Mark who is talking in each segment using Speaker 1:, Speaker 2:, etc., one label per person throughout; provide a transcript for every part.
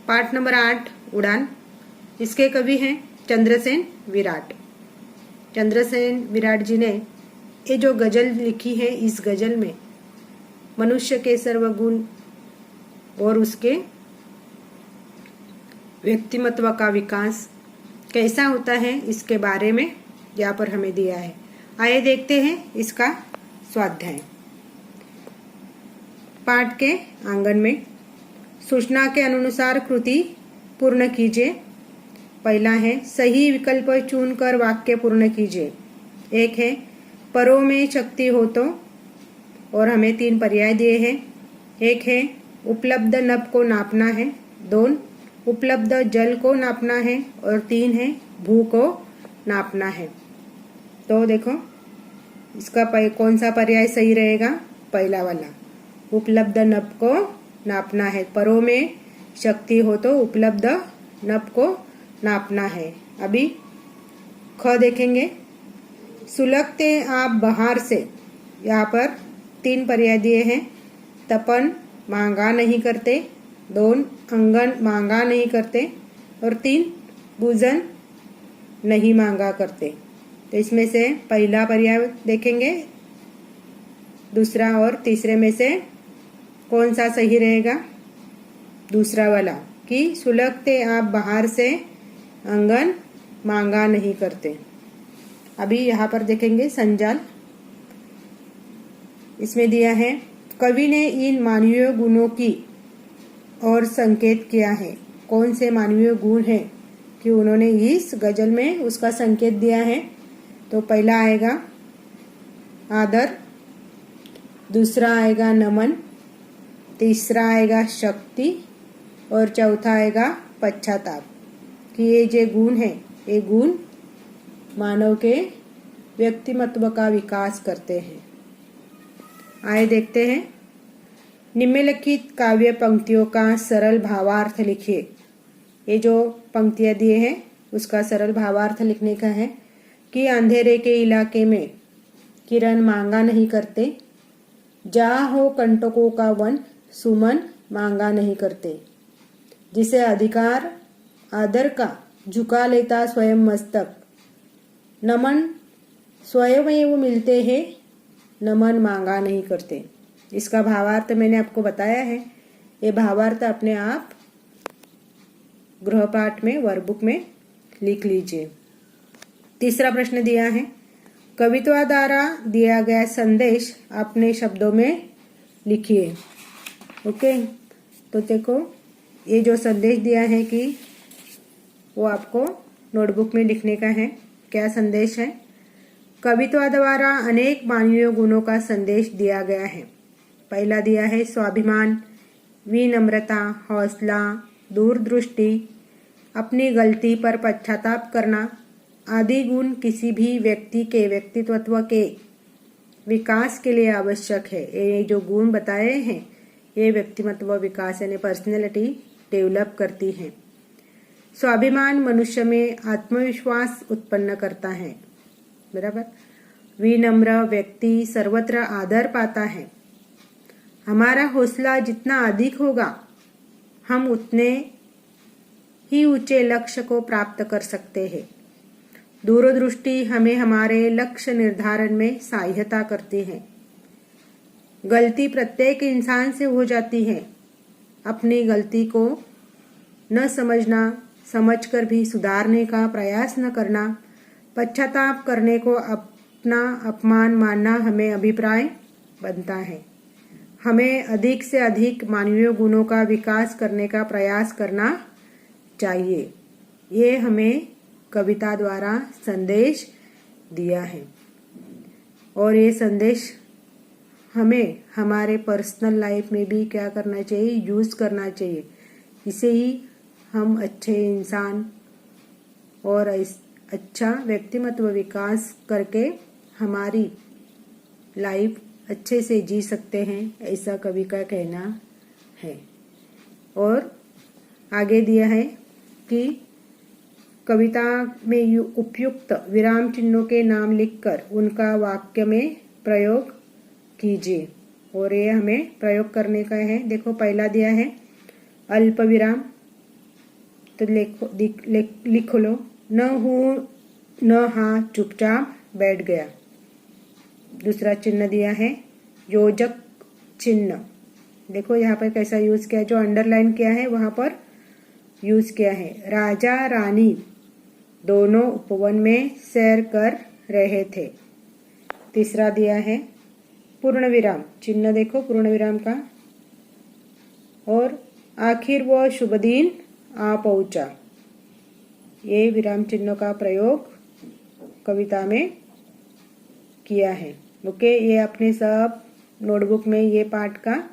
Speaker 1: पाठ नंबर 8 उड़ान। इसके कवि हैं चंद्रसेन विराट। चंद्रसेन विराट जी ने ये जो गजल लिखी है, इस गजल में मनुष्य के सर्वगुण और उसके व्यक्तिमत्व का विकास कैसा होता है इसके बारे में यहाँ पर हमें दिया है। आइए देखते हैं इसका स्वाध्याय। पाठ के आंगन में सूचना के अनुसार कृति पूर्ण कीजिए। पहला है सही विकल्प चुनकर वाक्य पूर्ण कीजिए। एक है परों में शक्ति हो तो, और हमें 3 पर्याय दिए हैं। एक है उपलब्ध नभ को नापना है, 2 उपलब्ध जल को नापना है, और 3 है भू को नापना है। तो देखो इसका कौन सा पर्याय सही रहेगा? पहला वाला, उपलब्ध नभ को नापना है। परों में शक्ति हो तो उपलब्ध नभ को नापना है। अभी ख देखेंगे। सुलगते आप बहार से, यहाँ पर 3 पर्याय दिए हैं। तपन मांगा नहीं करते, 2 अंगन मांगा नहीं करते, और 3 भूजन नहीं मांगा करते। तो इसमें से पहला पर्याय देखेंगे, दूसरा और तीसरे में से कौन सा सही रहेगा? दूसरा वाला कि सुलगते आप बाहर से अंगन मांगा नहीं करते। अभी यहाँ पर देखेंगे संजाल। इसमें दिया है कवि ने इन मानवीय गुणों की और संकेत किया है। कौन से मानवीय गुण है कि उन्होंने इस गजल में उसका संकेत दिया है? तो पहला आएगा आदर, दूसरा आएगा नमन, तीसरा आएगा शक्ति, और चौथा आएगा पश्चाताप। कि ये जो गुण है, ये गुण मानव के व्यक्तिमत्व का विकास करते हैं। आइए देखते हैं। निम्नलिखित काव्य पंक्तियों का सरल भावार्थ लिखिए। ये जो पंक्तियां दिए हैं उसका सरल भावार्थ लिखने का है कि अंधेरे के इलाके में किरण मांगा नहीं करते, जा हो कंटकों का वन सुमन मांगा नहीं करते। जिसे अधिकार आदर का झुका लेता स्वयं मस्तक, नमन स्वयं मिलते हैं, नमन मांगा नहीं करते। इसका भावार्थ मैंने आपको बताया है। ये भावार्थ अपने आप गृहपाठ में वर्कबुक में लिख लीजिए। तीसरा प्रश्न दिया है कविता द्वारा दिया गया संदेश अपने शब्दों में लिखिए। ओके, तो देखो ये जो संदेश दिया है कि वो आपको नोटबुक में लिखने का है। क्या संदेश है? कविता द्वारा अनेक मानवीय गुणों का संदेश दिया गया है। पहला दिया है स्वाभिमान, विनम्रता, हौसला, दूरदृष्टि, अपनी गलती पर पश्चाताप करना आदि गुण किसी भी व्यक्ति के व्यक्तित्व के विकास के लिए आवश्यक है। ये जो गुण बताए हैं ये व्यक्तिमत्व विकास यानी पर्सनैलिटी डेवलप करती है। स्वाभिमान मनुष्य में आत्मविश्वास उत्पन्न करता है, बराबर। विनम्र व्यक्ति सर्वत्र आदर पाता है। हमारा हौसला जितना अधिक होगा हम उतने ही ऊंचे लक्ष्य को प्राप्त कर सकते हैं। दूरदृष्टि हमें हमारे लक्ष्य निर्धारण में सहायता करती है। गलती प्रत्येक इंसान से हो जाती है। अपनी गलती को न समझना, समझकर भी सुधारने का प्रयास न करना, पश्चाताप करने को अपना अपमान मानना हमें अभिप्राय बनता है। हमें अधिक से अधिक मानवीय गुणों का विकास करने का प्रयास करना चाहिए। ये हमें कविता द्वारा संदेश दिया है, और ये संदेश हमें हमारे पर्सनल लाइफ में भी क्या करना चाहिए? यूज करना चाहिए। इसे ही हम अच्छे इंसान और अच्छा व्यक्तिमत्व विकास करके हमारी लाइफ अच्छे से जी सकते हैं, ऐसा कवि का कहना है। और आगे दिया है कि कविता में उपयुक्त विराम चिन्हों के नाम लिखकर उनका वाक्य में प्रयोग कीजिए। और ये हमें प्रयोग करने का है। देखो पहला दिया है अल्प विराम, तो लिख लो, न हूँ न हाँ चुपचाप बैठ गया। दूसरा चिन्ह दिया है योजक चिन्ह, देखो यहाँ पर कैसा यूज किया है, जो अंडरलाइन किया है वहां पर यूज किया है। राजा रानी दोनों उपवन में सैर कर रहे थे। तीसरा दिया है पूर्ण विराम चिन्ह, देखो पूर्ण विराम का, और आखिर वो शुभ दिन आ पहुंचा। ये विराम चिन्हों का प्रयोग कविता में किया है। ओके, ये अपने सब नोटबुक में ये पार्ट का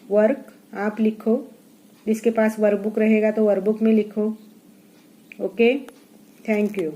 Speaker 1: वर्क आप लिखो, जिसके पास वर्कबुक रहेगा तो वर्कबुक में लिखो। Okay, thank you.